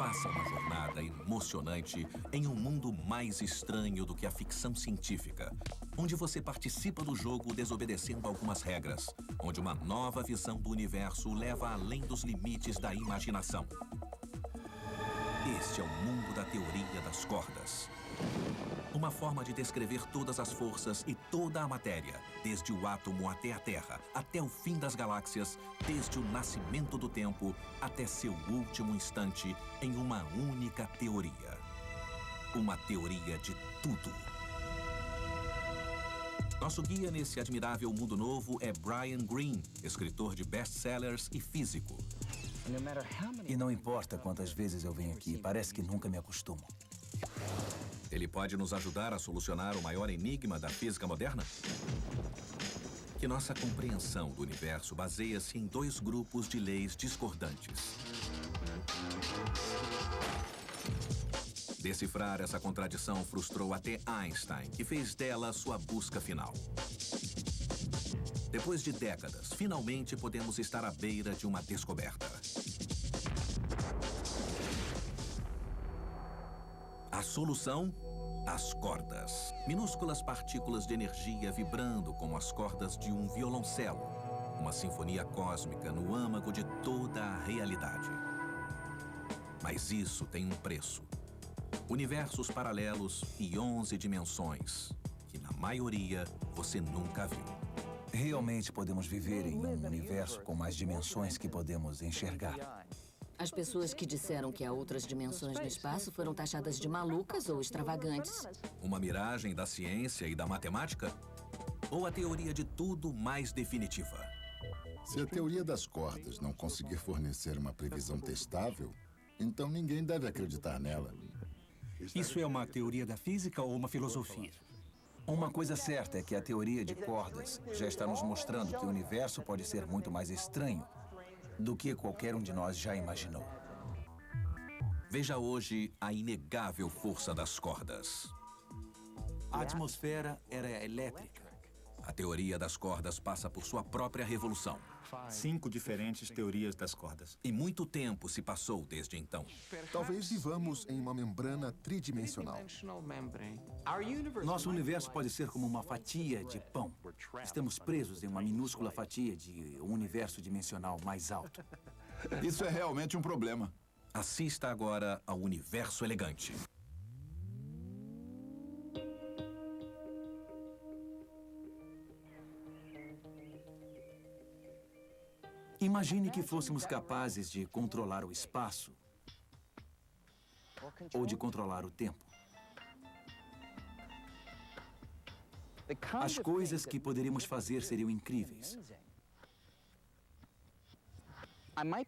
Faça uma jornada emocionante em um mundo mais estranho do que a ficção científica, onde você participa do jogo desobedecendo algumas regras, onde uma nova visão do universo o leva além dos limites da imaginação. Este é o mundo da teoria das cordas. Uma forma de descrever todas as forças e toda a matéria, desde o átomo até a Terra, até o fim das galáxias, desde o nascimento do tempo até seu último instante, em uma única teoria. Uma teoria de tudo. Nosso guia nesse admirável mundo novo é Brian Greene, escritor de best-sellers e físico. E não importa quantas vezes eu venho aqui, parece que nunca me acostumo. Ele pode nos ajudar a solucionar o maior enigma da física moderna? Que nossa compreensão do universo baseia-se em dois grupos de leis discordantes. Decifrar essa contradição frustrou até Einstein, que fez dela sua busca final. Depois de décadas, finalmente podemos estar à beira de uma descoberta. A solução? As cordas. Minúsculas partículas de energia vibrando como as cordas de um violoncelo. Uma sinfonia cósmica no âmago de toda a realidade. Mas isso tem um preço. Universos paralelos e 11 dimensões, que na maioria você nunca viu. Realmente podemos viver em um universo com mais dimensões que podemos enxergar. As pessoas que disseram que há outras dimensões no espaço foram taxadas de malucas ou extravagantes. Uma miragem da ciência e da matemática? Ou a teoria de tudo mais definitiva? Se a teoria das cordas não conseguir fornecer uma previsão testável, então ninguém deve acreditar nela. Isso é uma teoria da física ou uma filosofia? Uma coisa certa é que a teoria de cordas já está nos mostrando que o universo pode ser muito mais estranho do que qualquer um de nós já imaginou. Veja hoje a inegável força das cordas. A atmosfera era elétrica. A teoria das cordas passa por sua própria revolução. 5 diferentes teorias das cordas. E muito tempo se passou desde então. Talvez vivamos em uma membrana tridimensional. Nosso universo pode ser como uma fatia de pão. Estamos presos em uma minúscula fatia de um universo dimensional mais alto. Isso é realmente um problema. Assista agora ao Universo Elegante. Imagine que fôssemos capazes de controlar o espaço ou de controlar o tempo. As coisas que poderíamos fazer seriam incríveis.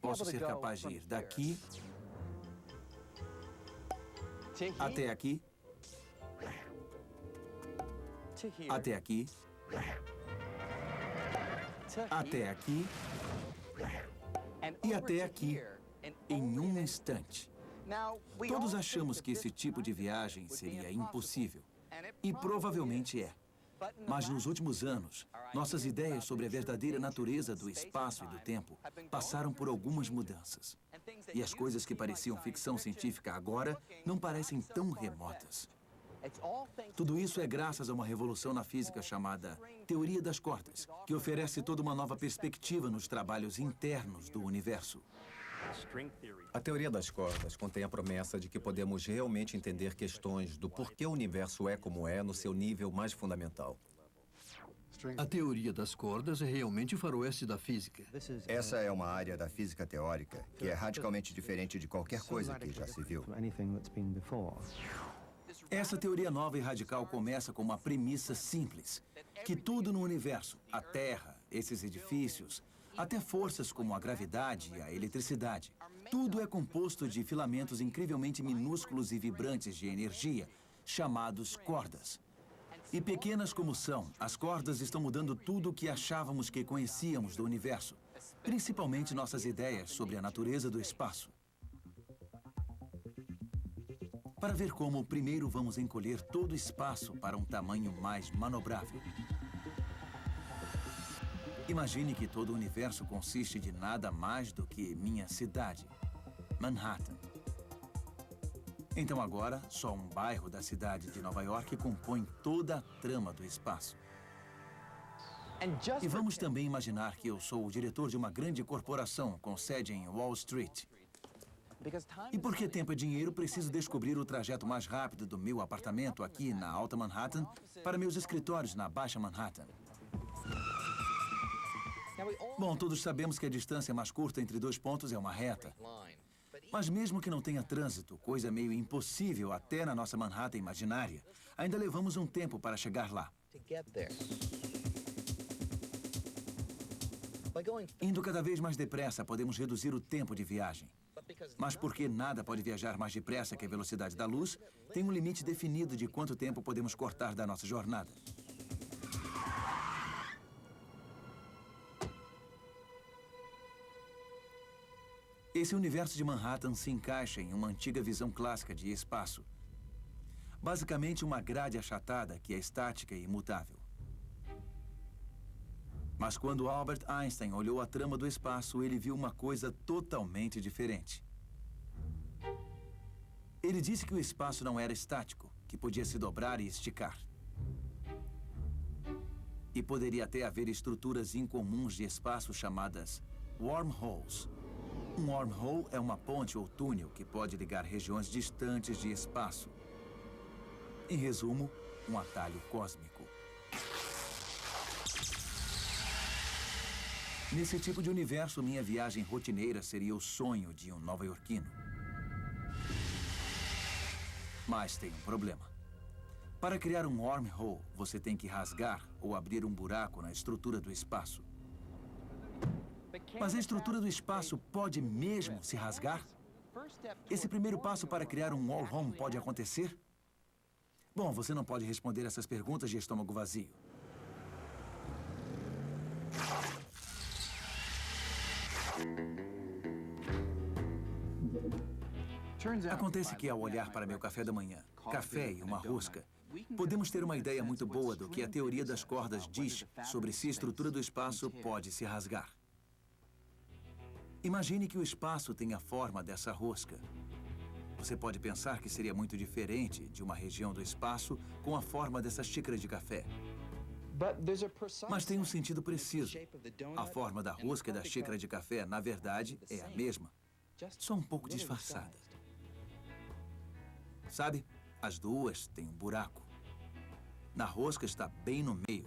Posso ser capaz de ir daqui até aqui, até aqui, até aqui e até aqui, em um instante. Todos achamos que esse tipo de viagem seria impossível. E provavelmente é. Mas nos últimos anos, nossas ideias sobre a verdadeira natureza do espaço e do tempo passaram por algumas mudanças. E as coisas que pareciam ficção científica agora não parecem tão remotas. Tudo isso é graças a uma revolução na física chamada teoria das cordas, que oferece toda uma nova perspectiva nos trabalhos internos do universo. A teoria das cordas contém a promessa de que podemos realmente entender questões do porquê o universo é como é no seu nível mais fundamental. A teoria das cordas é realmente o faroeste da física. Essa é uma área da física teórica que é radicalmente diferente de qualquer coisa que já se viu. Essa teoria nova e radical começa com uma premissa simples, que tudo no universo, a Terra, esses edifícios, até forças como a gravidade e a eletricidade, tudo é composto de filamentos incrivelmente minúsculos e vibrantes de energia, chamados cordas. E pequenas como são, as cordas estão mudando tudo o que achávamos que conhecíamos do universo, principalmente nossas ideias sobre a natureza do espaço. Para ver como, primeiro vamos encolher todo o espaço para um tamanho mais manobrável. Imagine que todo o universo consiste de nada mais do que minha cidade, Manhattan. Então agora, só um bairro da cidade de Nova York compõe toda a trama do espaço. E vamos também imaginar que eu sou o diretor de uma grande corporação com sede em Wall Street. E porque tempo é dinheiro, preciso descobrir o trajeto mais rápido do meu apartamento aqui na Alta Manhattan para meus escritórios na Baixa Manhattan. Bom, todos sabemos que a distância mais curta entre dois pontos é uma reta. Mas mesmo que não tenha trânsito, coisa meio impossível até na nossa Manhattan imaginária, ainda levamos um tempo para chegar lá. Indo cada vez mais depressa, podemos reduzir o tempo de viagem. Mas porque nada pode viajar mais depressa que a velocidade da luz, tem um limite definido de quanto tempo podemos cortar da nossa jornada. Esse universo de Manhattan se encaixa em uma antiga visão clássica de espaço. Basicamente, uma grade achatada que é estática e imutável. Mas quando Albert Einstein olhou a trama do espaço, ele viu uma coisa totalmente diferente. Ele disse que o espaço não era estático, que podia se dobrar e esticar. E poderia até haver estruturas incomuns de espaço chamadas wormholes. Um wormhole é uma ponte ou túnel que pode ligar regiões distantes de espaço. Em resumo, um atalho cósmico. Nesse tipo de universo, minha viagem rotineira seria o sonho de um nova-iorquino. Mas tem um problema. Para criar um wormhole, você tem que rasgar ou abrir um buraco na estrutura do espaço. Mas a estrutura do espaço pode mesmo se rasgar? Esse primeiro passo para criar um wormhole pode acontecer? Bom, você não pode responder essas perguntas de estômago vazio. Acontece que ao olhar para meu café da manhã, café e uma rosca, podemos ter uma ideia muito boa do que a teoria das cordas diz sobre se a estrutura do espaço pode se rasgar. Imagine que o espaço tem a forma dessa rosca. Você pode pensar que seria muito diferente de uma região do espaço com a forma dessa xícara de café. Mas tem um sentido preciso. A forma da rosca e da xícara de café, na verdade, é a mesma, só um pouco disfarçada. Sabe? As duas têm um buraco. Na rosca está bem no meio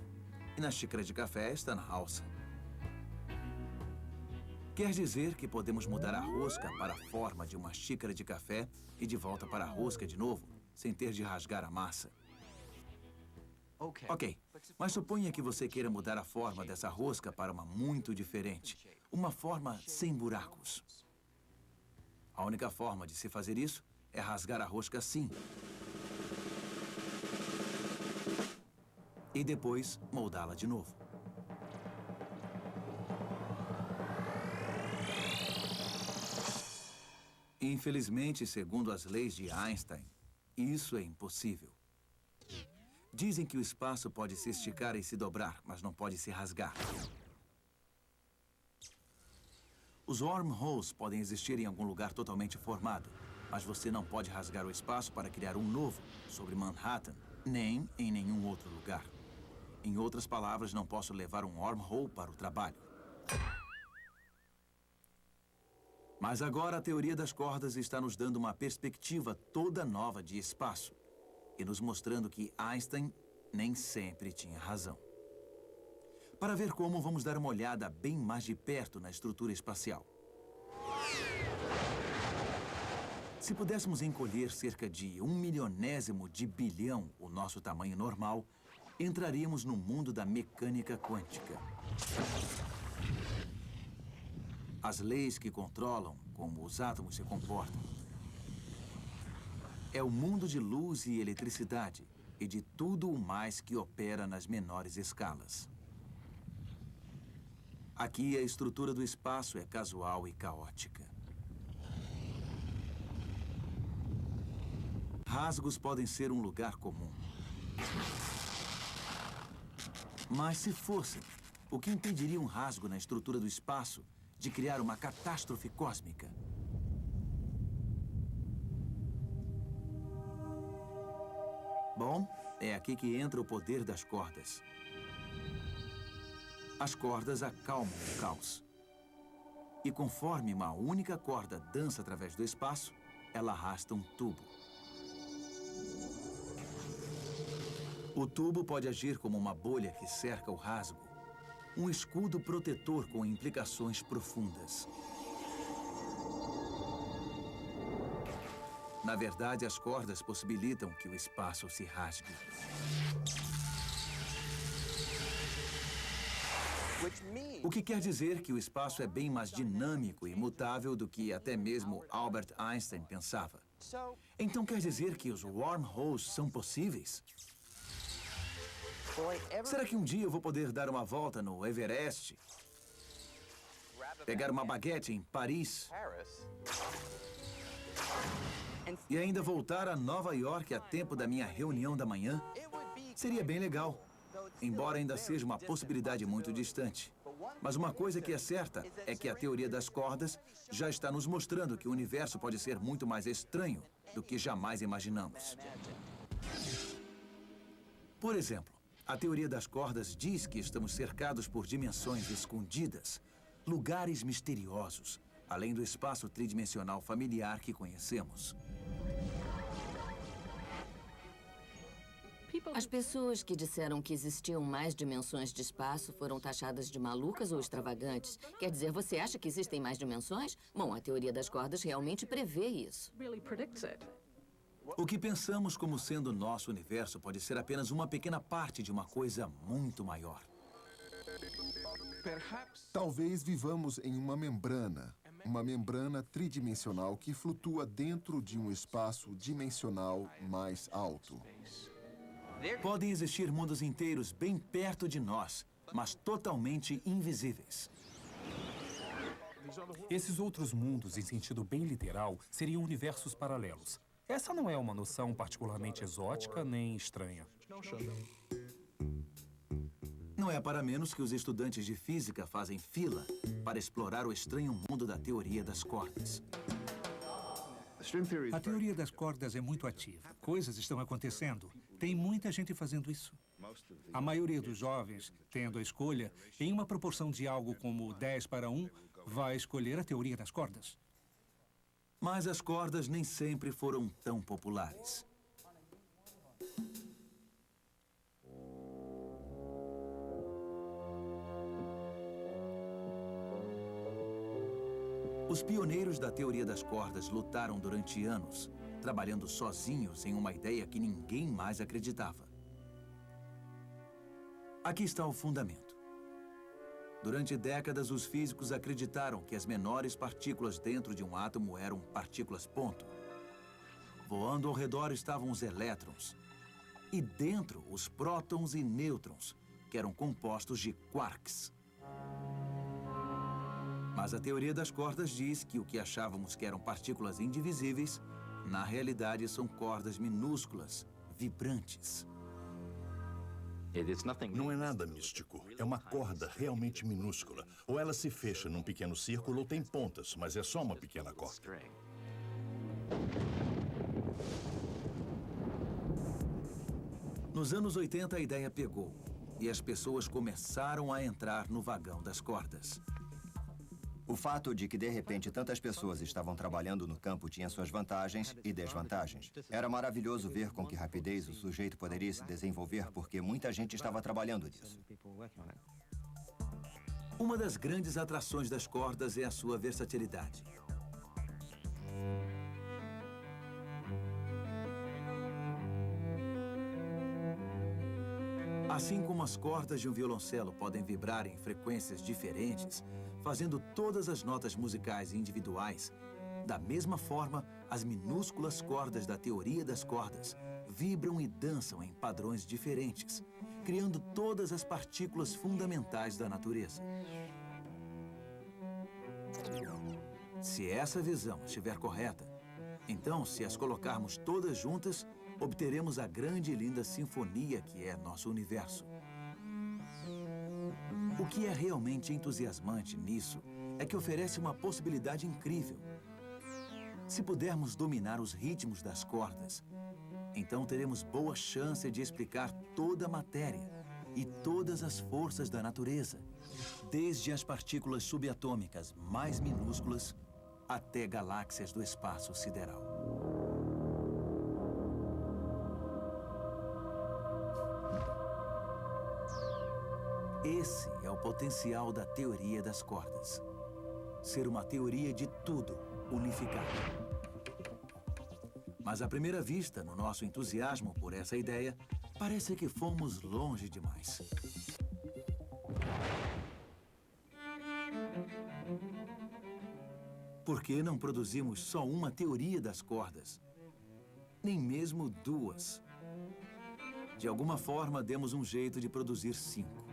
e na xícara de café está na alça. Quer dizer que podemos mudar a rosca para a forma de uma xícara de café e de volta para a rosca de novo, sem ter de rasgar a massa. Ok, mas suponha que você queira mudar a forma dessa rosca para uma muito diferente. Uma forma sem buracos. A única forma de se fazer isso é rasgar a rosca assim. E depois moldá-la de novo. Infelizmente, segundo as leis de Einstein, isso é impossível. Dizem que o espaço pode se esticar e se dobrar, mas não pode se rasgar. Os wormholes podem existir em algum lugar totalmente formado, mas você não pode rasgar o espaço para criar um novo sobre Manhattan, nem em nenhum outro lugar. Em outras palavras, não posso levar um wormhole para o trabalho. Mas agora a teoria das cordas está nos dando uma perspectiva toda nova de espaço e nos mostrando que Einstein nem sempre tinha razão. Para ver como, vamos dar uma olhada bem mais de perto na estrutura espacial. Se pudéssemos encolher cerca de 1/1000º de bilhão o nosso tamanho normal, entraríamos no mundo da mecânica quântica. As leis que controlam como os átomos se comportam. É o mundo de luz e eletricidade e de tudo o mais que opera nas menores escalas. Aqui a estrutura do espaço é casual e caótica. Rasgos podem ser um lugar comum. Mas se fossem, o que impediria um rasgo na estrutura do espaço de criar uma catástrofe cósmica? Bom, é aqui que entra o poder das cordas. As cordas acalmam o caos. E conforme uma única corda dança através do espaço, ela arrasta um tubo. O tubo pode agir como uma bolha que cerca o rasgo, um escudo protetor com implicações profundas. Na verdade, as cordas possibilitam que o espaço se rasgue. O que quer dizer que o espaço é bem mais dinâmico e mutável do que até mesmo Albert Einstein pensava. Então quer dizer que os wormholes são possíveis? Será que um dia eu vou poder dar uma volta no Everest? Pegar uma baguete em Paris? E ainda voltar a Nova York a tempo da minha reunião da manhã? Seria bem legal, embora ainda seja uma possibilidade muito distante. Mas uma coisa que é certa é que a teoria das cordas já está nos mostrando que o universo pode ser muito mais estranho do que jamais imaginamos. Por exemplo, a teoria das cordas diz que estamos cercados por dimensões escondidas, lugares misteriosos, além do espaço tridimensional familiar que conhecemos. As pessoas que disseram que existiam mais dimensões de espaço foram taxadas de malucas ou extravagantes. Quer dizer, você acha que existem mais dimensões? Bom, a teoria das cordas realmente prevê isso. O que pensamos como sendo nosso universo pode ser apenas uma pequena parte de uma coisa muito maior. Talvez vivamos em uma membrana tridimensional que flutua dentro de um espaço dimensional mais alto. Podem existir mundos inteiros bem perto de nós, mas totalmente invisíveis. Esses outros mundos, em sentido bem literal, seriam universos paralelos. Essa não é uma noção particularmente exótica nem estranha. Não é para menos que os estudantes de física fazem fila para explorar o estranho mundo da teoria das cordas. A teoria das cordas é muito ativa. Coisas estão acontecendo. Tem muita gente fazendo isso. A maioria dos jovens, tendo a escolha, em uma proporção de algo como 10:1, vai escolher a teoria das cordas. Mas as cordas nem sempre foram tão populares. Os pioneiros da teoria das cordas lutaram durante anos, trabalhando sozinhos em uma ideia que ninguém mais acreditava. Aqui está o fundamento. Durante décadas, os físicos acreditaram que as menores partículas dentro de um átomo eram partículas ponto. Voando ao redor estavam os elétrons. E dentro, os prótons e nêutrons, que eram compostos de quarks. Mas a teoria das cordas diz que o que achávamos que eram partículas indivisíveis, na realidade são cordas minúsculas, vibrantes. Não é nada místico. É uma corda realmente minúscula. Ou ela se fecha num pequeno círculo ou tem pontas, mas é só uma pequena corda. Nos anos 80, a ideia pegou e as pessoas começaram a entrar no vagão das cordas. O fato de que, de repente, tantas pessoas estavam trabalhando no campo tinha suas vantagens e desvantagens. Era maravilhoso ver com que rapidez o sujeito poderia se desenvolver, porque muita gente estava trabalhando nisso. Uma das grandes atrações das cordas é a sua versatilidade. Assim como as cordas de um violoncelo podem vibrar em frequências diferentes, fazendo todas as notas musicais individuais, da mesma forma, as minúsculas cordas da teoria das cordas vibram e dançam em padrões diferentes, criando todas as partículas fundamentais da natureza. Se essa visão estiver correta, então, se as colocarmos todas juntas, obteremos a grande e linda sinfonia que é nosso universo. O que é realmente entusiasmante nisso é que oferece uma possibilidade incrível. Se pudermos dominar os ritmos das cordas, então teremos boa chance de explicar toda a matéria e todas as forças da natureza, desde as partículas subatômicas mais minúsculas até galáxias do espaço sideral. Esse é o potencial da teoria das cordas. Ser uma teoria de tudo unificado. Mas à primeira vista, no nosso entusiasmo por essa ideia, parece que fomos longe demais. Por que não produzimos só uma teoria das cordas? Nem mesmo duas. De alguma forma, demos um jeito de produzir 5.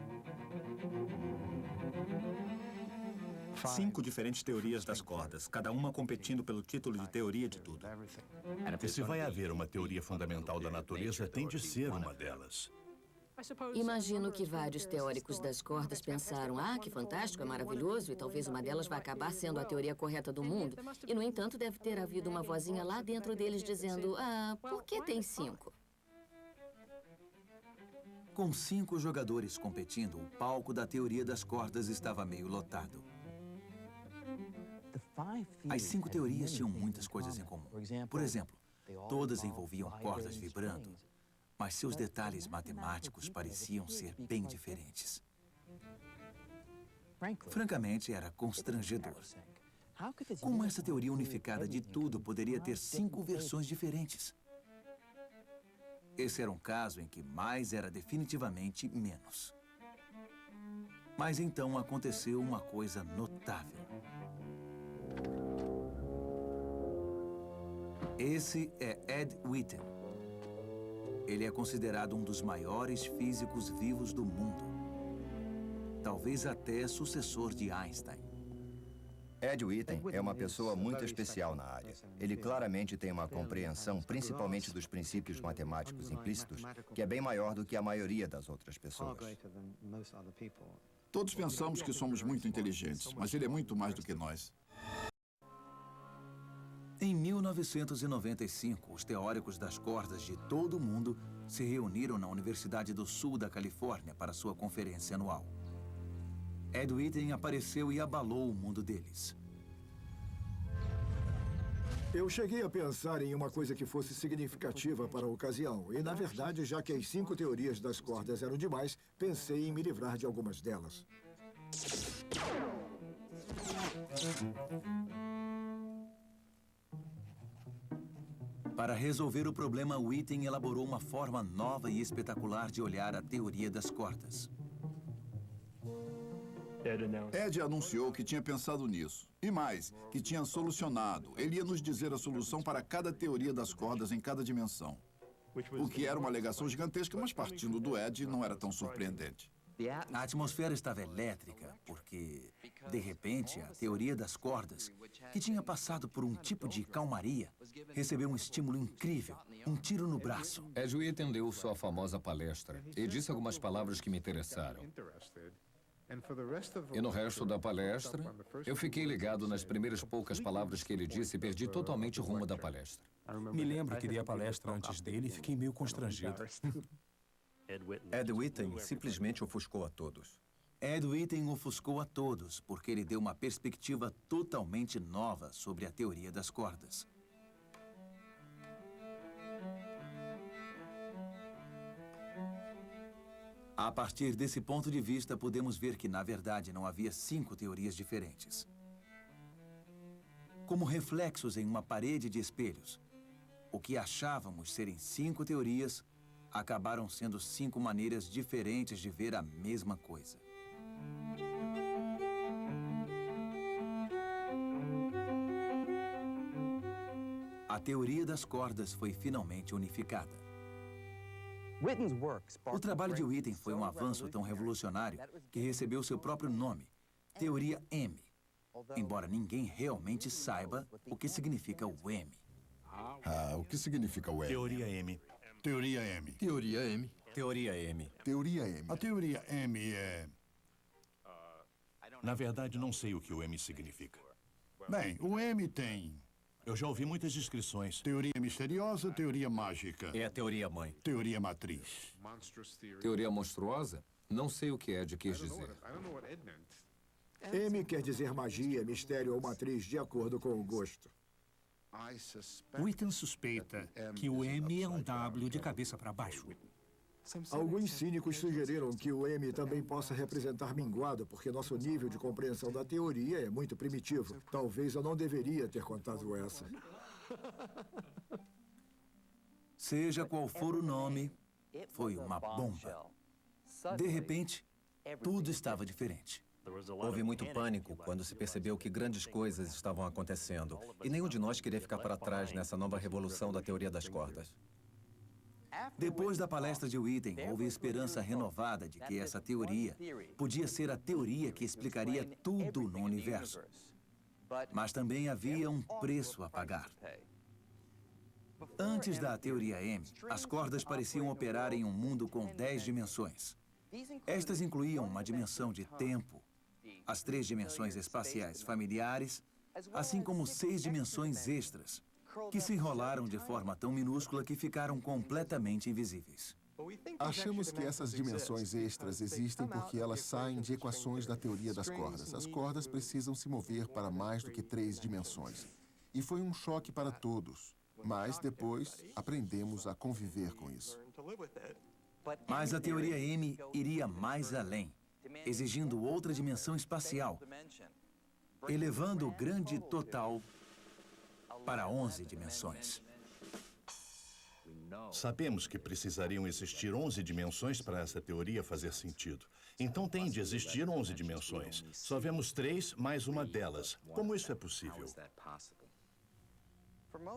5 diferentes teorias das cordas, cada uma competindo pelo título de teoria de tudo. E se vai haver uma teoria fundamental da natureza, tem de ser uma delas. Imagino que vários teóricos das cordas pensaram, que fantástico, é maravilhoso, e talvez uma delas vá acabar sendo a teoria correta do mundo. E, no entanto, deve ter havido uma vozinha lá dentro deles dizendo, por que tem 5? Com 5 jogadores competindo, o palco da teoria das cordas estava meio lotado. As 5 teorias tinham muitas coisas em comum. Por exemplo, todas envolviam cordas vibrando, mas seus detalhes matemáticos pareciam ser bem diferentes. Francamente, era constrangedor. Como essa teoria unificada de tudo poderia ter 5 versões diferentes? Esse era um caso em que mais era definitivamente menos. Mas então aconteceu uma coisa notável. Esse é Ed Witten. Ele é considerado um dos maiores físicos vivos do mundo. Talvez até sucessor de Einstein. Ed Witten é uma pessoa muito especial na área. Ele claramente tem uma compreensão, principalmente dos princípios matemáticos implícitos, que é bem maior do que a maioria das outras pessoas. Todos pensamos que somos muito inteligentes, mas ele é muito mais do que nós. Em 1995, os teóricos das cordas de todo o mundo se reuniram na Universidade do Sul da Califórnia para sua conferência anual. Ed Witten apareceu e abalou o mundo deles. Eu cheguei a pensar em uma coisa que fosse significativa para a ocasião. E, na verdade, já que as 5 teorias das cordas eram demais, pensei em me livrar de algumas delas. Para resolver o problema, Witten elaborou uma forma nova e espetacular de olhar a teoria das cordas. Ed anunciou que tinha pensado nisso. E mais, que tinha solucionado. Ele ia nos dizer a solução para cada teoria das cordas em cada dimensão. O que era uma alegação gigantesca, mas partindo do Ed, não era tão surpreendente. A atmosfera estava elétrica, porque, de repente, a teoria das cordas, que tinha passado por um tipo de calmaria, recebeu um estímulo incrível, um tiro no braço. Ed Witten deu sua famosa palestra e disse algumas palavras que me interessaram. E no resto da palestra, eu fiquei ligado nas primeiras poucas palavras que ele disse e perdi totalmente o rumo da palestra. Me lembro que dei a palestra antes dele e fiquei meio constrangido. Ed Witten simplesmente ofuscou a todos. Ed Witten ofuscou a todos porque ele deu uma perspectiva totalmente nova sobre a teoria das cordas. A partir desse ponto de vista, podemos ver que, na verdade, não havia 5 teorias diferentes. Como reflexos em uma parede de espelhos, o que achávamos serem 5 teorias acabaram sendo 5 maneiras diferentes de ver a mesma coisa. A teoria das cordas foi finalmente unificada. O trabalho de Witten foi um avanço tão revolucionário que recebeu seu próprio nome, Teoria M, embora ninguém realmente saiba o que significa o M. O que significa o M? Teoria M. Teoria M. Teoria M. Teoria M. Teoria M. A teoria M é... Na verdade, não sei o que o M significa. Bem, o M tem Eu já ouvi muitas descrições. Teoria misteriosa, teoria mágica. É a teoria mãe. Teoria matriz. Teoria monstruosa? Não sei o que Ed quis dizer. M quer dizer magia, mistério ou matriz, de acordo com o gosto. O Ethan suspeita que o M é um W de cabeça para baixo. Alguns cínicos sugeriram que o M também possa representar minguado, porque nosso nível de compreensão da teoria é muito primitivo. Talvez eu não deveria ter contado essa. Seja qual for o nome, foi uma bomba. De repente, tudo estava diferente. Houve muito pânico quando se percebeu que grandes coisas estavam acontecendo. E nenhum de nós queria ficar para trás nessa nova revolução da teoria das cordas. Depois da palestra de Witten, houve esperança renovada de que essa teoria podia ser a teoria que explicaria tudo no universo. Mas também havia um preço a pagar. Antes da teoria M, as cordas pareciam operar em um mundo com 10 dimensões. Estas incluíam uma dimensão de tempo, as 3 dimensões espaciais familiares, assim como 6 dimensões extras, que se enrolaram de forma tão minúscula que ficaram completamente invisíveis. Achamos que essas dimensões extras existem porque elas saem de equações da teoria das cordas. As cordas precisam se mover para mais do que 3 dimensões. E foi um choque para todos. Mas depois aprendemos a conviver com isso. Mas a teoria M iria mais além, exigindo outra dimensão espacial, elevando o grande total para 11 dimensões. Sabemos que precisariam existir 11 dimensões para essa teoria fazer sentido. Então tem de existir 11 dimensões. Só vemos 3 mais uma delas. Como isso é possível?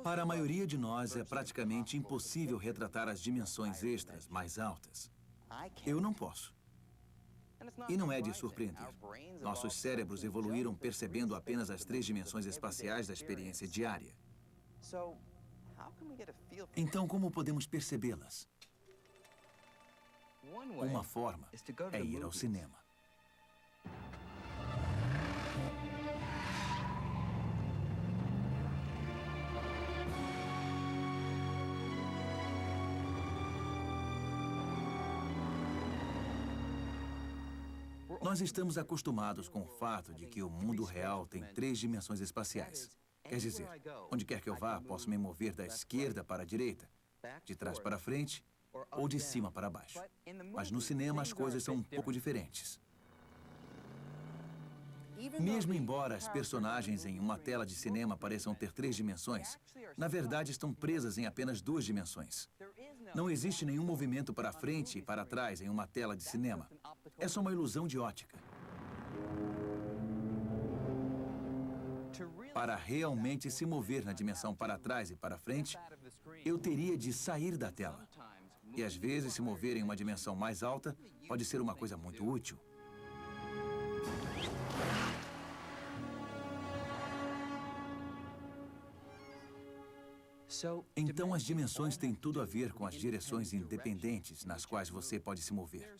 Para a maioria de nós, é praticamente impossível retratar as dimensões extras mais altas. Eu não posso. E não é de surpreender. Nossos cérebros evoluíram percebendo apenas as 3 dimensões espaciais da experiência diária. Então, como podemos percebê-las? Uma forma é ir ao cinema. Nós estamos acostumados com o fato de que o mundo real tem 3 dimensões espaciais. Quer dizer, onde quer que eu vá, posso me mover da esquerda para a direita, de trás para frente ou de cima para baixo. Mas no cinema as coisas são um pouco diferentes. Mesmo embora as personagens em uma tela de cinema pareçam ter 3 dimensões, na verdade estão presas em apenas 2 dimensões. Não existe nenhum movimento para frente e para trás em uma tela de cinema. É só uma ilusão de ótica. Para realmente se mover na dimensão para trás e para frente, eu teria de sair da tela. E às vezes se mover em uma dimensão mais alta pode ser uma coisa muito útil. Então, as dimensões têm tudo a ver com as direções independentes nas quais você pode se mover.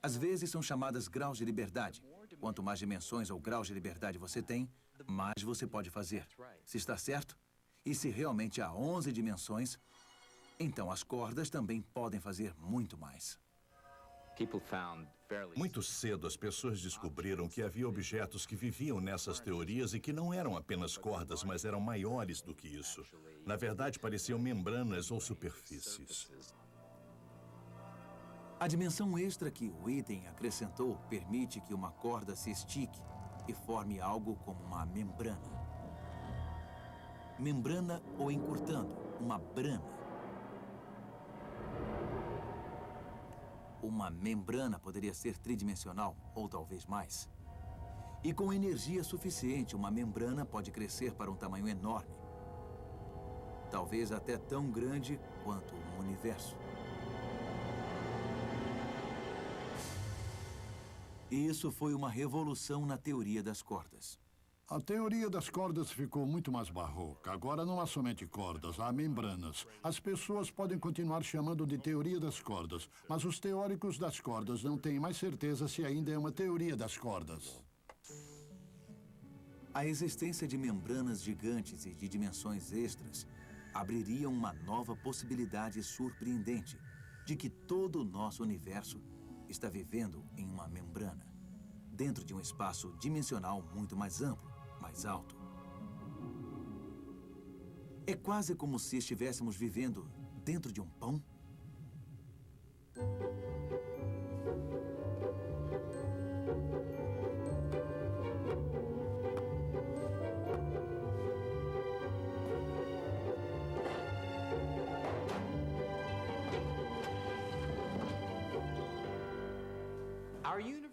Às vezes são chamadas graus de liberdade. Quanto mais dimensões ou graus de liberdade você tem, mais você pode fazer. Se está certo? E se realmente há 11 dimensões, então as cordas também podem fazer muito mais. Muito cedo, as pessoas descobriram que havia objetos que viviam nessas teorias e que não eram apenas cordas, mas eram maiores do que isso. Na verdade, pareciam membranas ou superfícies. A dimensão extra que Witten acrescentou permite que uma corda se estique e forme algo como uma membrana. Membrana ou encurtando, uma brana. Uma membrana poderia ser tridimensional, ou talvez mais. E com energia suficiente, uma membrana pode crescer para um tamanho enorme. Talvez até tão grande quanto o universo. E isso foi uma revolução na teoria das cordas. A teoria das cordas ficou muito mais barroca. Agora não há somente cordas, há membranas. As pessoas podem continuar chamando de teoria das cordas, mas os teóricos das cordas não têm mais certeza se ainda é uma teoria das cordas. A A existência de membranas gigantes e de dimensões extras abriria uma nova possibilidade surpreendente de que todo o nosso universo está vivendo em uma membrana, dentro de um espaço dimensional muito mais amplo, mais alto. É quase como se estivéssemos vivendo dentro de um pão.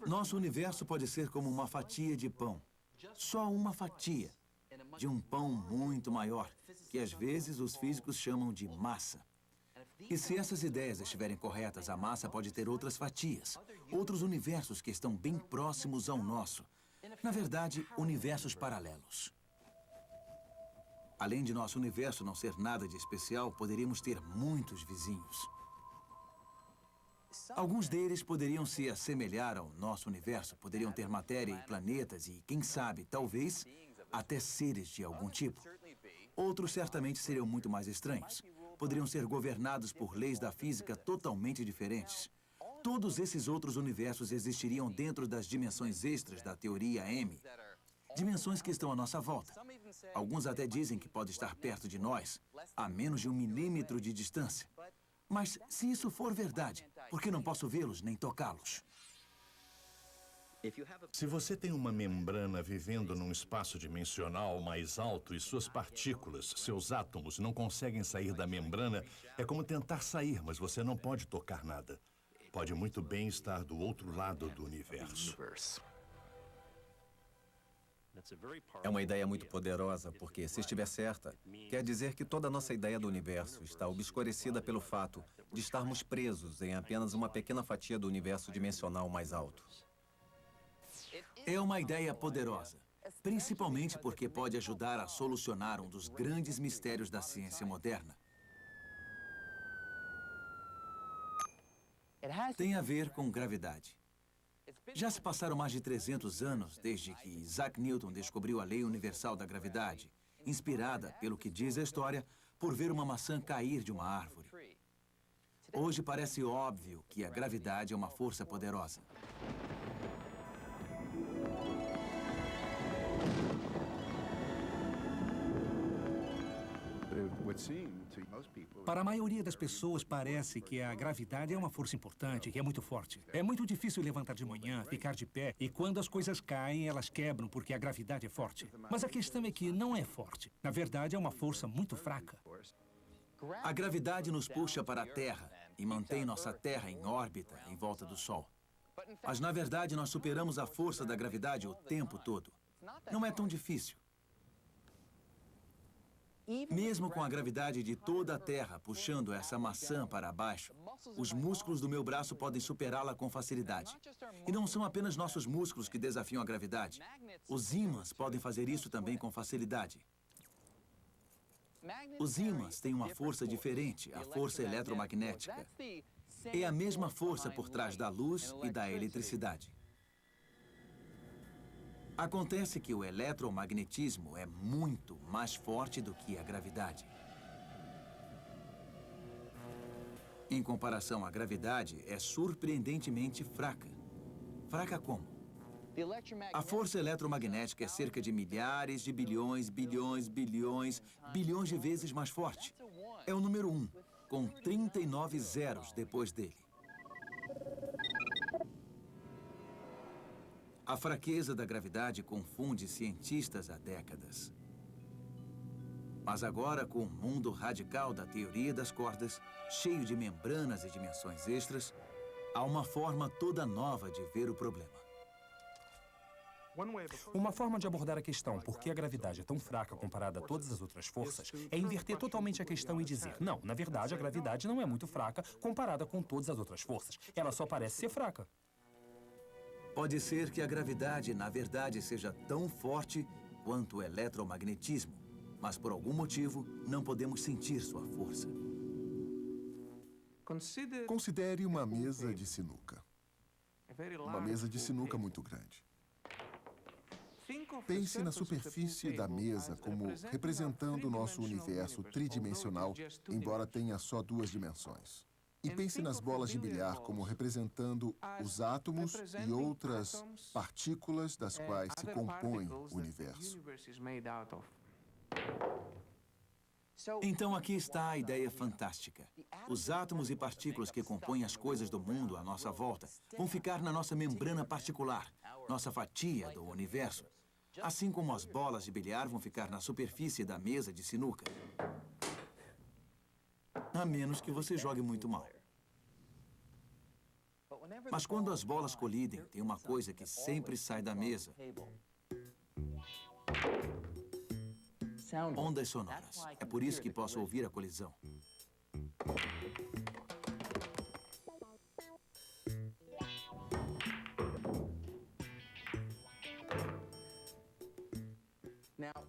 Nosso universo pode ser como uma fatia de pão. Só uma fatia de um pão muito maior, que às vezes os físicos chamam de massa. E se essas ideias estiverem corretas, a massa pode ter outras fatias, outros universos que estão bem próximos ao nosso. Na verdade, universos paralelos. Além de nosso universo não ser nada de especial, poderíamos ter muitos vizinhos. Alguns deles poderiam se assemelhar ao nosso universo, poderiam ter matéria e planetas e, quem sabe, talvez, até seres de algum tipo. Outros certamente seriam muito mais estranhos. Poderiam ser governados por leis da física totalmente diferentes. Todos esses outros universos existiriam dentro das dimensões extras da teoria M. Dimensões que estão à nossa volta. Alguns até dizem que pode estar perto de nós, a menos de 1 milímetro de distância. Mas, se isso for verdade, por que não posso vê-los nem tocá-los? Se você tem uma membrana vivendo num espaço dimensional mais alto e suas partículas, seus átomos, não conseguem sair da membrana, é como tentar sair, mas você não pode tocar nada. Pode muito bem estar do outro lado do universo. É uma ideia muito poderosa, porque, se estiver certa, quer dizer que toda a nossa ideia do universo está obscurecida pelo fato de estarmos presos em apenas uma pequena fatia do universo dimensional mais alto. É uma ideia poderosa, principalmente porque pode ajudar a solucionar um dos grandes mistérios da ciência moderna. Tem a ver com gravidade. Já se passaram mais de 300 anos desde que Isaac Newton descobriu a lei universal da gravidade, inspirada, pelo que diz a história, por ver uma maçã cair de uma árvore. Hoje parece óbvio que a gravidade é uma força poderosa. Para a maioria das pessoas, parece que a gravidade é uma força importante, que é muito forte. É muito difícil levantar de manhã, ficar de pé, e quando as coisas caem, elas quebram porque a gravidade é forte. Mas a questão é que não é forte. Na verdade, é uma força muito fraca. A gravidade nos puxa para a Terra e mantém nossa Terra em órbita em volta do Sol. Mas, na verdade, nós superamos a força da gravidade o tempo todo. Não é tão difícil. Mesmo com a gravidade de toda a Terra puxando essa maçã para baixo, os músculos do meu braço podem superá-la com facilidade. E não são apenas nossos músculos que desafiam a gravidade. Os ímãs podem fazer isso também com facilidade. Os ímãs têm uma força diferente, a força eletromagnética. É a mesma força por trás da luz e da eletricidade. Acontece que o eletromagnetismo é muito mais forte do que a gravidade. Em comparação à gravidade, é surpreendentemente fraca. Fraca como? A força eletromagnética é cerca de milhares de bilhões, bilhões, bilhões, bilhões de vezes mais forte. É o número 1, com 39 zeros depois dele. A fraqueza da gravidade confunde cientistas há décadas. Mas agora, com o mundo radical da teoria das cordas, cheio de membranas e dimensões extras, há uma forma toda nova de ver o problema. Uma forma de abordar a questão por que a gravidade é tão fraca comparada a todas as outras forças é inverter totalmente a questão e dizer, não, na verdade, a gravidade não é muito fraca comparada com todas as outras forças. Ela só parece ser fraca. Pode ser que a gravidade, na verdade, seja tão forte quanto o eletromagnetismo, mas por algum motivo não podemos sentir sua força. Considere uma mesa de sinuca. Uma mesa de sinuca muito grande. Pense na superfície da mesa como representando o nosso universo tridimensional, embora tenha só 2 dimensões. E pense nas bolas de bilhar como representando os átomos e outras partículas das quais se compõe o universo. Então aqui está a ideia fantástica. Os átomos e partículas que compõem as coisas do mundo à nossa volta vão ficar na nossa membrana particular, nossa fatia do universo. Assim como as bolas de bilhar vão ficar na superfície da mesa de sinuca. A menos que você jogue muito mal. Mas quando as bolas colidem, tem uma coisa que sempre sai da mesa. Ondas sonoras. É por isso que posso ouvir a colisão.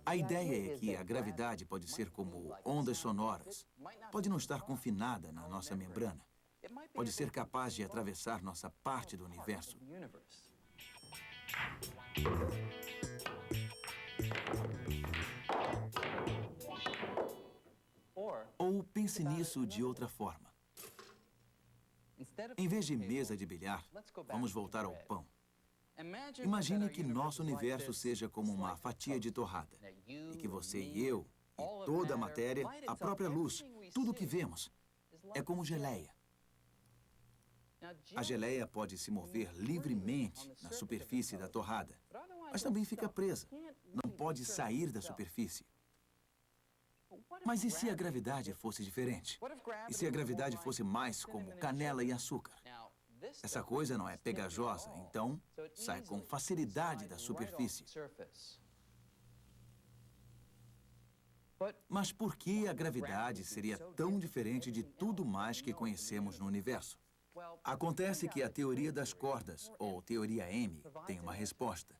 A ideia é que a gravidade pode ser como ondas sonoras. Pode não estar confinada na nossa membrana. Pode ser capaz de atravessar nossa parte do universo. Ou pense nisso de outra forma. Em vez de mesa de bilhar, vamos voltar ao pão. Imagine que nosso universo seja como uma fatia de torrada. E que você e eu, e toda a matéria, a própria luz, tudo o que vemos, é como geleia. A geleia pode se mover livremente na superfície da torrada, mas também fica presa. Não pode sair da superfície. Mas e se a gravidade fosse diferente? E se a gravidade fosse mais como canela e açúcar? Essa coisa não é pegajosa, então sai com facilidade da superfície. Mas por que a gravidade seria tão diferente de tudo mais que conhecemos no universo? Acontece que a teoria das cordas, ou teoria M, tem uma resposta.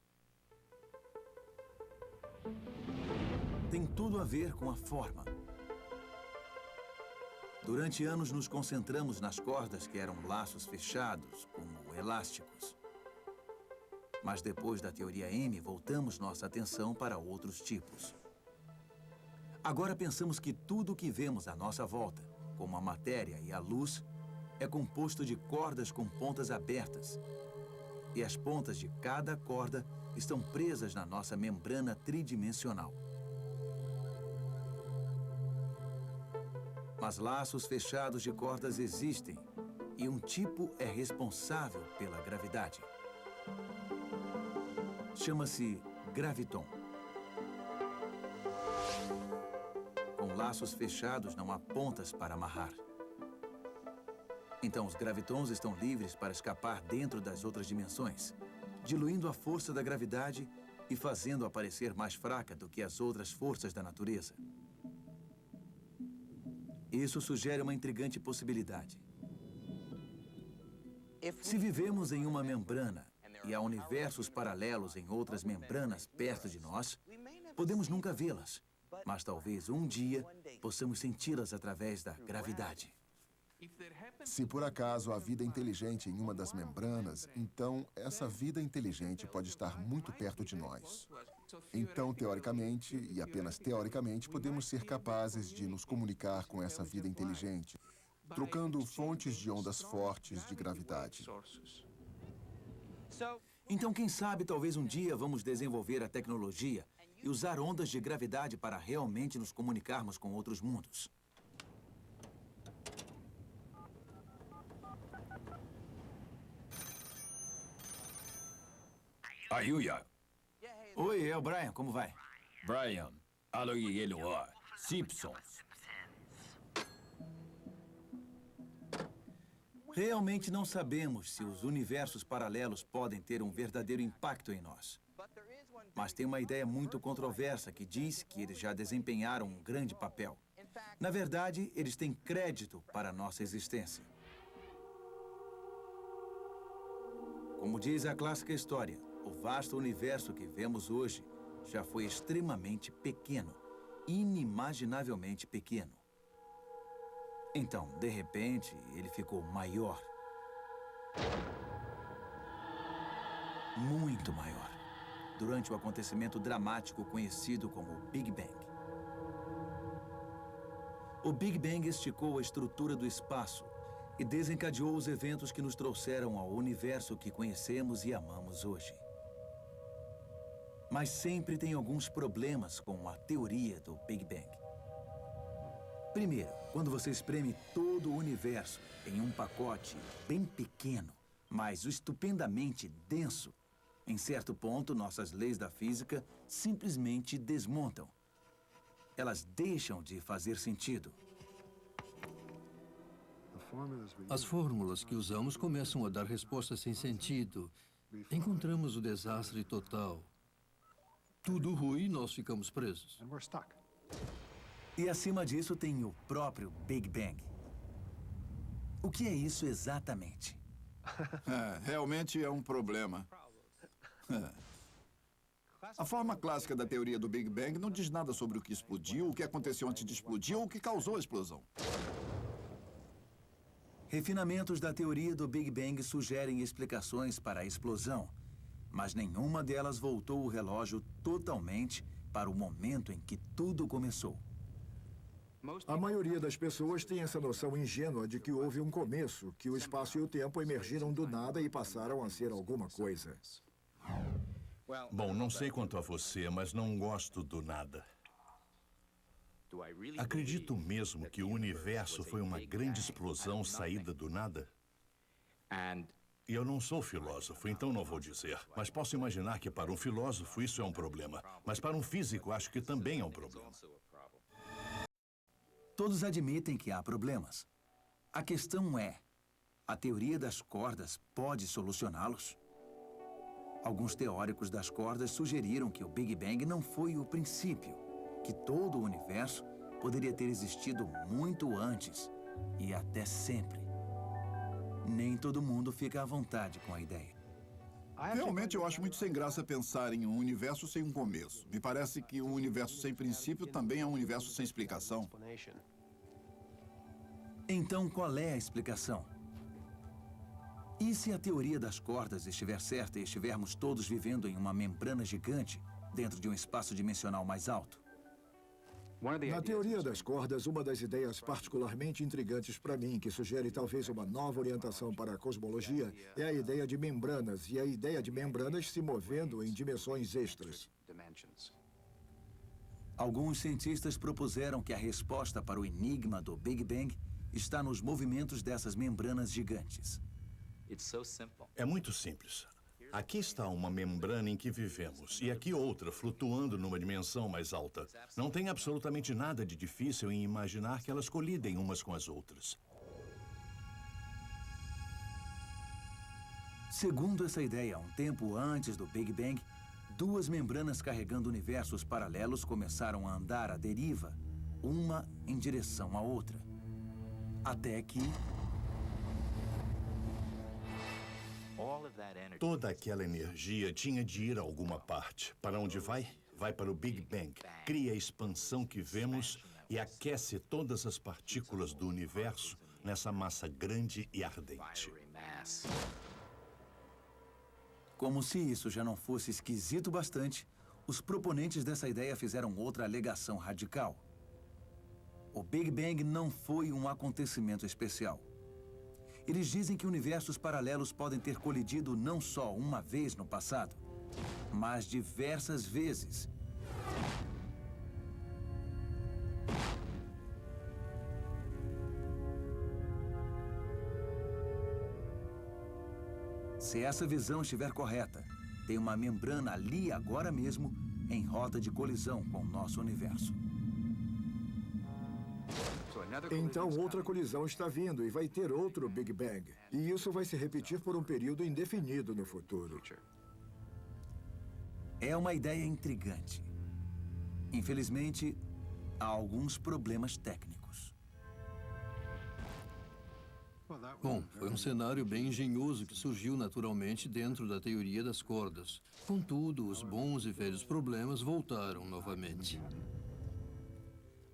Tem tudo a ver com a forma. Durante anos nos concentramos nas cordas que eram laços fechados, como elásticos. Mas depois da teoria M, voltamos nossa atenção para outros tipos. Agora pensamos que tudo o que vemos à nossa volta, como a matéria e a luz, é composto de cordas com pontas abertas. E as pontas de cada corda estão presas na nossa membrana tridimensional. Mas laços fechados de cordas existem, e um tipo é responsável pela gravidade. Chama-se graviton. Com laços fechados não há pontas para amarrar. Então os gravitons estão livres para escapar dentro das outras dimensões, diluindo a força da gravidade e fazendo-a parecer mais fraca do que as outras forças da natureza. Isso sugere uma intrigante possibilidade. Se vivemos em uma membrana e há universos paralelos em outras membranas perto de nós, podemos nunca vê-las, mas talvez um dia possamos senti-las através da gravidade. Se por acaso há vida inteligente em uma das membranas, então essa vida inteligente pode estar muito perto de nós. Então, teoricamente, e apenas teoricamente, podemos ser capazes de nos comunicar com essa vida inteligente, trocando fontes de ondas fortes de gravidade. Então, quem sabe, talvez um dia vamos desenvolver a tecnologia e usar ondas de gravidade para realmente nos comunicarmos com outros mundos. Ayuya. Oi, é o Brian, como vai? Brian, Aloy Eloa, Simpsons. Realmente não sabemos se os universos paralelos podem ter um verdadeiro impacto em nós. Mas tem uma ideia muito controversa que diz que eles já desempenharam um grande papel. Na verdade, eles têm crédito para a nossa existência. Como diz a clássica história, o vasto universo que vemos hoje já foi extremamente pequeno, inimaginavelmente pequeno. Então, de repente, ele ficou maior. Muito maior. durante o acontecimento dramático conhecido como Big Bang. O Big Bang esticou a estrutura do espaço e desencadeou os eventos que nos trouxeram ao universo que conhecemos e amamos hoje. Mas sempre tem alguns problemas com a teoria do Big Bang. Primeiro, quando você espreme todo o universo em um pacote bem pequeno, mas estupendamente denso, em certo ponto, nossas leis da física simplesmente desmontam. Elas deixam de fazer sentido. As fórmulas que usamos começam a dar respostas sem sentido. Encontramos o desastre total. Tudo ruim e nós ficamos presos. E acima disso tem o próprio Big Bang. O que é isso exatamente? Realmente é um problema. A forma clássica da teoria do Big Bang não diz nada sobre o que explodiu, o que aconteceu antes de explodir ou o que causou a explosão. Refinamentos da teoria do Big Bang sugerem explicações para a explosão, mas nenhuma delas voltou o relógio totalmente para o momento em que tudo começou. A maioria das pessoas tem essa noção ingênua de que houve um começo, que o espaço e o tempo emergiram do nada e passaram a ser alguma coisa. Bom, não sei quanto a você, mas não gosto do nada. Acredito mesmo que o universo foi uma grande explosão saída do nada? E eu não sou filósofo, então não vou dizer. Mas posso imaginar que para um filósofo isso é um problema. Mas para um físico acho que também é um problema. Todos admitem que há problemas. A questão é, a teoria das cordas pode solucioná-los? Alguns teóricos das cordas sugeriram que o Big Bang não foi o princípio, que todo o universo poderia ter existido muito antes e até sempre. Nem todo mundo fica à vontade com a ideia. Realmente eu acho muito sem graça pensar em um universo sem um começo. Me parece que um universo sem princípio também é um universo sem explicação. Então, qual é a explicação? E se a teoria das cordas estiver certa e estivermos todos vivendo em uma membrana gigante dentro de um espaço dimensional mais alto? Na teoria das cordas, uma das ideias particularmente intrigantes para mim, que sugere talvez uma nova orientação para a cosmologia, é a ideia de membranas, e a ideia de membranas se movendo em dimensões extras. Alguns cientistas propuseram que a resposta para o enigma do Big Bang está nos movimentos dessas membranas gigantes. É muito simples. Aqui está uma membrana em que vivemos, e aqui outra flutuando numa dimensão mais alta. Não tem absolutamente nada de difícil em imaginar que elas colidem umas com as outras. Segundo essa ideia, um tempo antes do Big Bang, duas membranas carregando universos paralelos começaram a andar à deriva, uma em direção à outra. Até que... Toda aquela energia tinha de ir a alguma parte. Para onde vai? Vai para o Big Bang. Cria a expansão que vemos e aquece todas as partículas do universo nessa massa grande e ardente. Como se isso já não fosse esquisito bastante, os proponentes dessa ideia fizeram outra alegação radical. O Big Bang não foi um acontecimento especial. Eles dizem que universos paralelos podem ter colidido não só uma vez no passado, mas diversas vezes. Se essa visão estiver correta, tem uma membrana ali agora mesmo em rota de colisão com o nosso universo. Então, outra colisão está vindo e vai ter outro Big Bang. E isso vai se repetir por um período indefinido no futuro. É uma ideia intrigante. Infelizmente, há alguns problemas técnicos. Bom, foi um cenário bem engenhoso que surgiu naturalmente dentro da teoria das cordas. Contudo, os bons e velhos problemas voltaram novamente.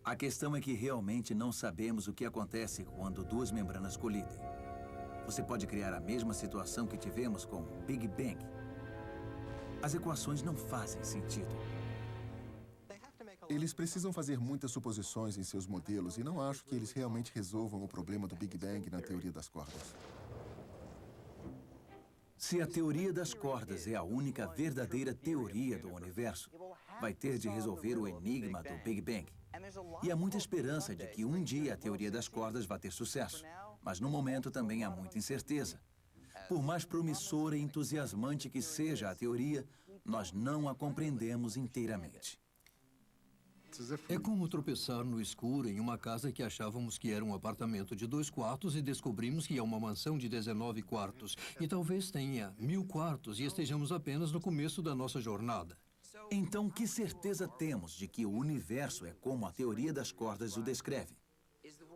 A questão é que realmente não sabemos o que acontece quando duas membranas colidem. Você pode criar a mesma situação que tivemos com o Big Bang. As equações não fazem sentido. Eles precisam fazer muitas suposições em seus modelos e não acho que eles realmente resolvam o problema do Big Bang na teoria das cordas. Se a teoria das cordas é a única verdadeira teoria do universo, vai ter de resolver o enigma do Big Bang. E há muita esperança de que um dia a teoria das cordas vá ter sucesso. Mas no momento também há muita incerteza. Por mais promissora e entusiasmante que seja a teoria, nós não a compreendemos inteiramente. É como tropeçar no escuro em uma casa que achávamos que era um apartamento de 2 quartos e descobrimos que é uma mansão de 19 quartos. E talvez tenha 1000 quartos e estejamos apenas no começo da nossa jornada. Então, que certeza temos de que o universo é como a teoria das cordas o descreve?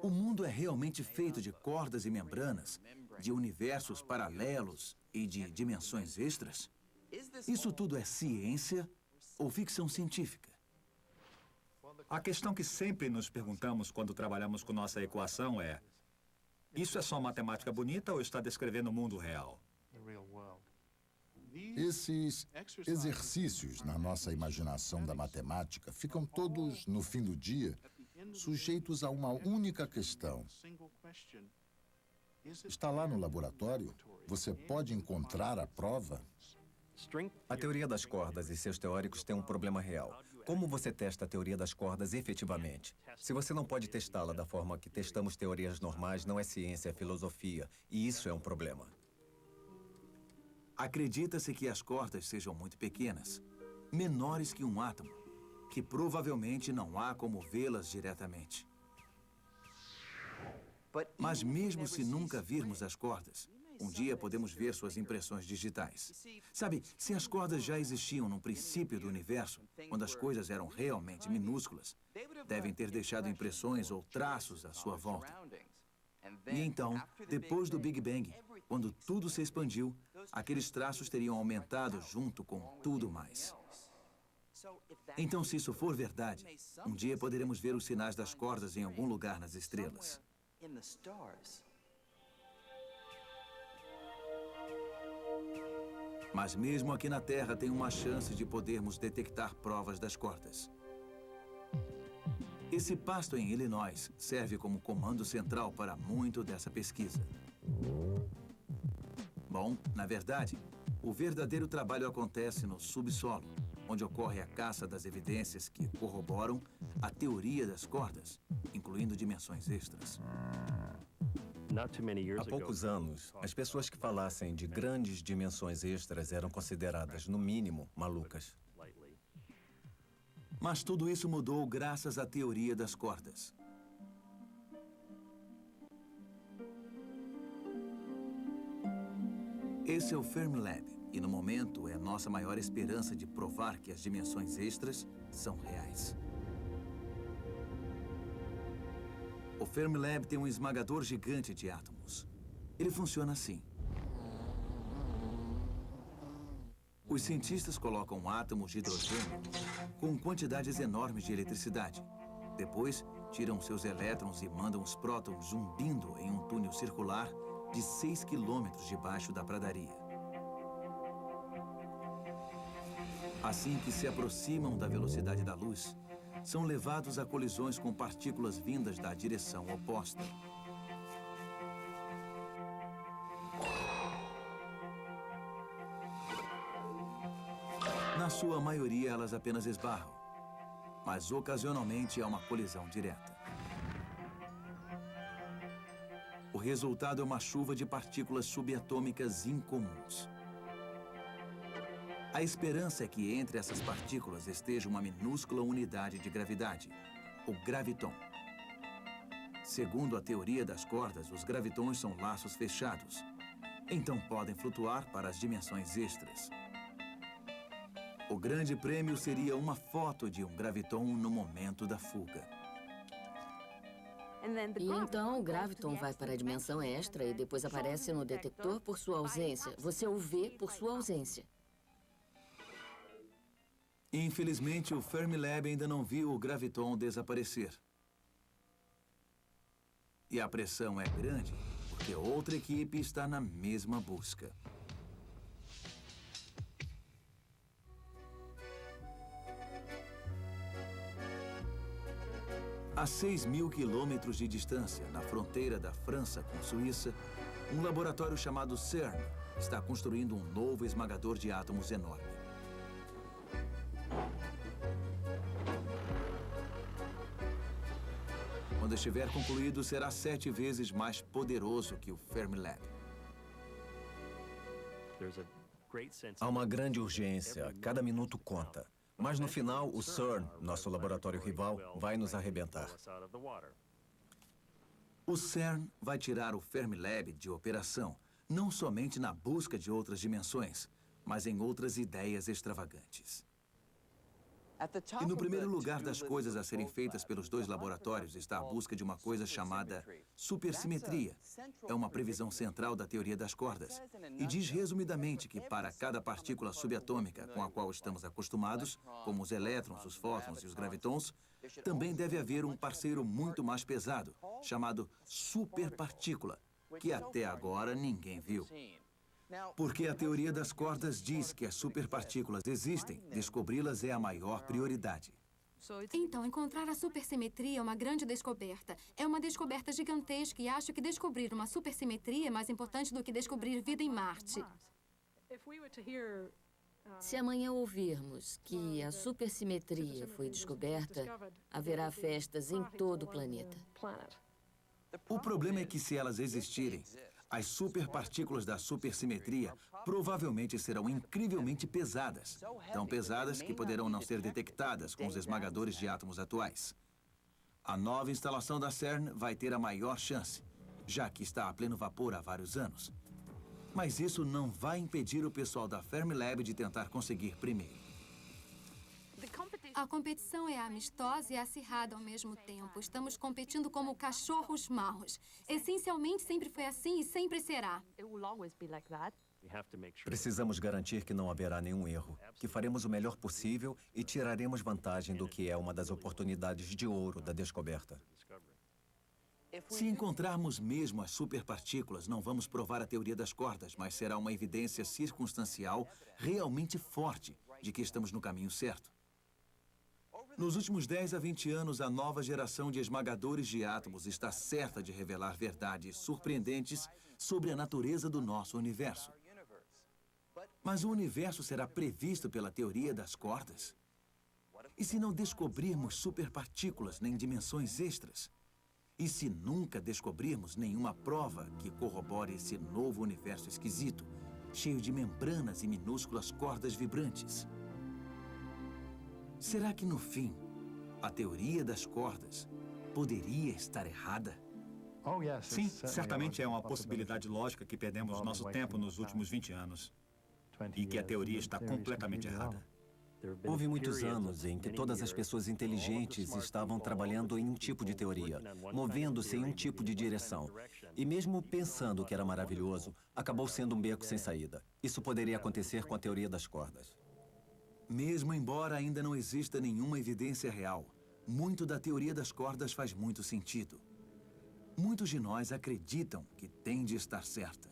O mundo é realmente feito de cordas e membranas, de universos paralelos e de dimensões extras? Isso tudo é ciência ou ficção científica? A questão que sempre nos perguntamos quando trabalhamos com nossa equação é: isso é só matemática bonita ou está descrevendo o mundo real? Esses exercícios na nossa imaginação da matemática ficam todos, no fim do dia, sujeitos a uma única questão. Está lá no laboratório? Você pode encontrar a prova? A teoria das cordas e seus teóricos têm um problema real. Como você testa a teoria das cordas efetivamente? Se você não pode testá-la da forma que testamos teorias normais, não é ciência, é filosofia. E isso é um problema. Acredita-se que as cordas sejam muito pequenas, menores que um átomo, que provavelmente não há como vê-las diretamente. Mas mesmo se nunca virmos as cordas, um dia podemos ver suas impressões digitais. Sabe, se as cordas já existiam no princípio do universo, quando as coisas eram realmente minúsculas, devem ter deixado impressões ou traços à sua volta. E então, depois do Big Bang, quando tudo se expandiu, aqueles traços teriam aumentado junto com tudo mais. Então, se isso for verdade, um dia poderemos ver os sinais das cordas em algum lugar nas estrelas. Mas mesmo aqui na Terra tem uma chance de podermos detectar provas das cordas. Esse pasto em Illinois serve como comando central para muito dessa pesquisa. Bom, na verdade, o verdadeiro trabalho acontece no subsolo, onde ocorre a caça das evidências que corroboram a teoria das cordas, incluindo dimensões extras. Há poucos anos, as pessoas que falassem de grandes dimensões extras eram consideradas, no mínimo, malucas. Mas tudo isso mudou graças à teoria das cordas. Esse é o Fermilab, e no momento é a nossa maior esperança de provar que as dimensões extras são reais. O Fermilab tem um esmagador gigante de átomos. Ele funciona assim. Os cientistas colocam átomos de hidrogênio com quantidades enormes de eletricidade. Depois, tiram seus elétrons e mandam os prótons zumbindo em um túnel circular de 6 quilômetros debaixo da pradaria. Assim que se aproximam da velocidade da luz, são levados a colisões com partículas vindas da direção oposta. Na sua maioria, elas apenas esbarram, mas ocasionalmente há uma colisão direta. O resultado é uma chuva de partículas subatômicas incomuns. A esperança é que entre essas partículas esteja uma minúscula unidade de gravidade, o graviton. Segundo a teoria das cordas, os gravitons são laços fechados, então podem flutuar para as dimensões extras. O grande prêmio seria uma foto de um graviton no momento da fuga. E então o graviton vai para a dimensão extra e depois aparece no detector por sua ausência. Você o vê por sua ausência. Infelizmente, o Fermilab ainda não viu o graviton desaparecer. E a pressão é grande, porque outra equipe está na mesma busca. A 6.000 quilômetros de distância, na fronteira da França com Suíça, um laboratório chamado CERN está construindo um novo esmagador de átomos enorme. Quando estiver concluído, será 7 vezes mais poderoso que o Fermilab. Há uma grande urgência, cada minuto conta. Mas no final, o CERN, nosso laboratório rival, vai nos arrebentar. O CERN vai tirar o Fermilab de operação, não somente na busca de outras dimensões, mas em outras ideias extravagantes. E no primeiro lugar das coisas a serem feitas pelos dois laboratórios está a busca de uma coisa chamada supersimetria. É uma previsão central da teoria das cordas. E diz resumidamente que para cada partícula subatômica com a qual estamos acostumados, como os elétrons, os fótons e os gravitons, também deve haver um parceiro muito mais pesado, chamado superpartícula, que até agora ninguém viu. Porque a teoria das cordas diz que as superpartículas existem, descobri-las é a maior prioridade. Então, encontrar a supersimetria é uma grande descoberta. É uma descoberta gigantesca e acho que descobrir uma supersimetria é mais importante do que descobrir vida em Marte. Se amanhã ouvirmos que a supersimetria foi descoberta, haverá festas em todo o planeta. O problema é que se elas existirem, as superpartículas da supersimetria provavelmente serão incrivelmente pesadas. Tão pesadas que poderão não ser detectadas com os esmagadores de átomos atuais. A nova instalação da CERN vai ter a maior chance, já que está a pleno vapor há vários anos. Mas isso não vai impedir o pessoal da Fermilab de tentar conseguir primeiro. A competição é amistosa e acirrada ao mesmo tempo. Estamos competindo como cachorros maus. Essencialmente, sempre foi assim e sempre será. Precisamos garantir que não haverá nenhum erro, que faremos o melhor possível e tiraremos vantagem do que é uma das oportunidades de ouro da descoberta. Se encontrarmos mesmo as superpartículas, não vamos provar a teoria das cordas, mas será uma evidência circunstancial realmente forte de que estamos no caminho certo. Nos últimos 10 a 20 anos, a nova geração de esmagadores de átomos está certa de revelar verdades surpreendentes sobre a natureza do nosso universo. Mas o universo será previsto pela teoria das cordas? E se não descobrirmos superpartículas nem dimensões extras? E se nunca descobrirmos nenhuma prova que corrobore esse novo universo esquisito, cheio de membranas e minúsculas cordas vibrantes? Será que, no fim, a teoria das cordas poderia estar errada? Sim, certamente é uma possibilidade lógica que perdemos nosso tempo nos últimos 20 anos. E que a teoria está completamente errada. Houve muitos anos em que todas as pessoas inteligentes estavam trabalhando em um tipo de teoria, movendo-se em um tipo de direção. E mesmo pensando que era maravilhoso, acabou sendo um beco sem saída. Isso poderia acontecer com a teoria das cordas. Mesmo embora ainda não exista nenhuma evidência real, muito da teoria das cordas faz muito sentido. Muitos de nós acreditam que tem de estar certa.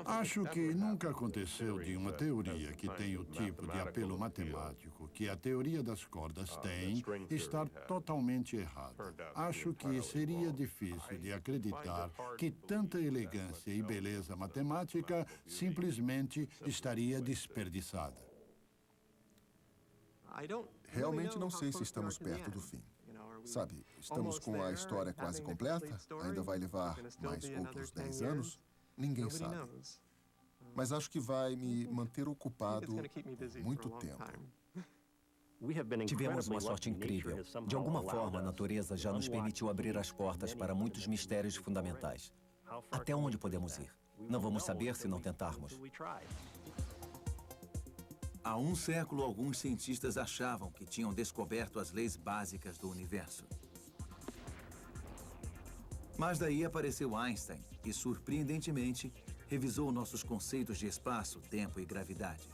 Acho que nunca aconteceu de uma teoria que tem o tipo de apelo matemático que a teoria das cordas tem estar totalmente errada. Acho que seria difícil de acreditar que tanta elegância e beleza matemática simplesmente estaria desperdiçada. Realmente não sei se estamos perto do fim. Sabe, estamos com a história quase completa, ainda vai levar mais outros 10 anos. Ninguém sabe. Mas acho que vai me manter ocupado por muito tempo. Tivemos uma sorte incrível. De alguma forma, a natureza já nos permitiu abrir as portas para muitos mistérios fundamentais. Até onde podemos ir? Não vamos saber se não tentarmos. Há um século, alguns cientistas achavam que tinham descoberto as leis básicas do universo. Mas daí apareceu Einstein e, surpreendentemente, revisou nossos conceitos de espaço, tempo e gravidade.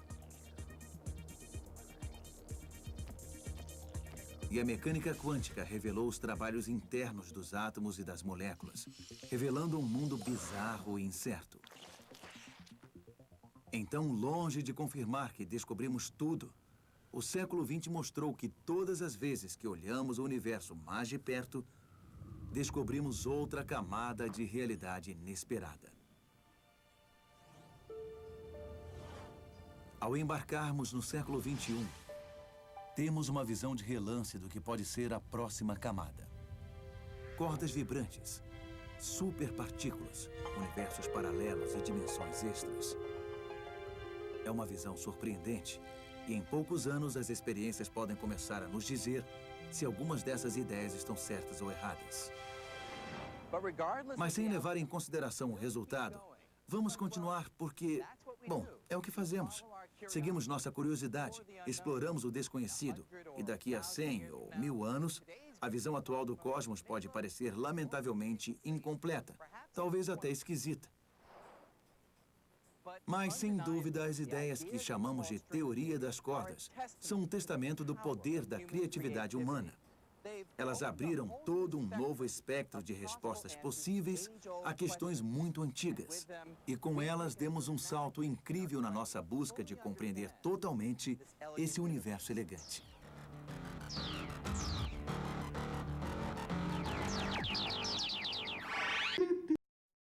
E a mecânica quântica revelou os trabalhos internos dos átomos e das moléculas, revelando um mundo bizarro e incerto. Então, longe de confirmar que descobrimos tudo, O século XX mostrou que todas as vezes que olhamos o universo mais de perto, descobrimos outra camada de realidade inesperada. Ao embarcarmos no século XXI, temos uma visão de relance do que pode ser a próxima camada. Cordas vibrantes, superpartículas, universos paralelos e dimensões extras. É uma visão surpreendente e em poucos anos as experiências podem começar a nos dizer se algumas dessas ideias estão certas ou erradas. Mas sem levar em consideração o resultado, vamos continuar porque, bom, é o que fazemos. Seguimos nossa curiosidade, exploramos o desconhecido e daqui a 100 ou 1000 anos, a visão atual do cosmos pode parecer lamentavelmente incompleta, talvez até esquisita. Mas, sem dúvida, as ideias que chamamos de teoria das cordas são um testamento do poder da criatividade humana. Elas abriram todo um novo espectro de respostas possíveis a questões muito antigas. E com elas demos um salto incrível na nossa busca de compreender totalmente esse universo elegante.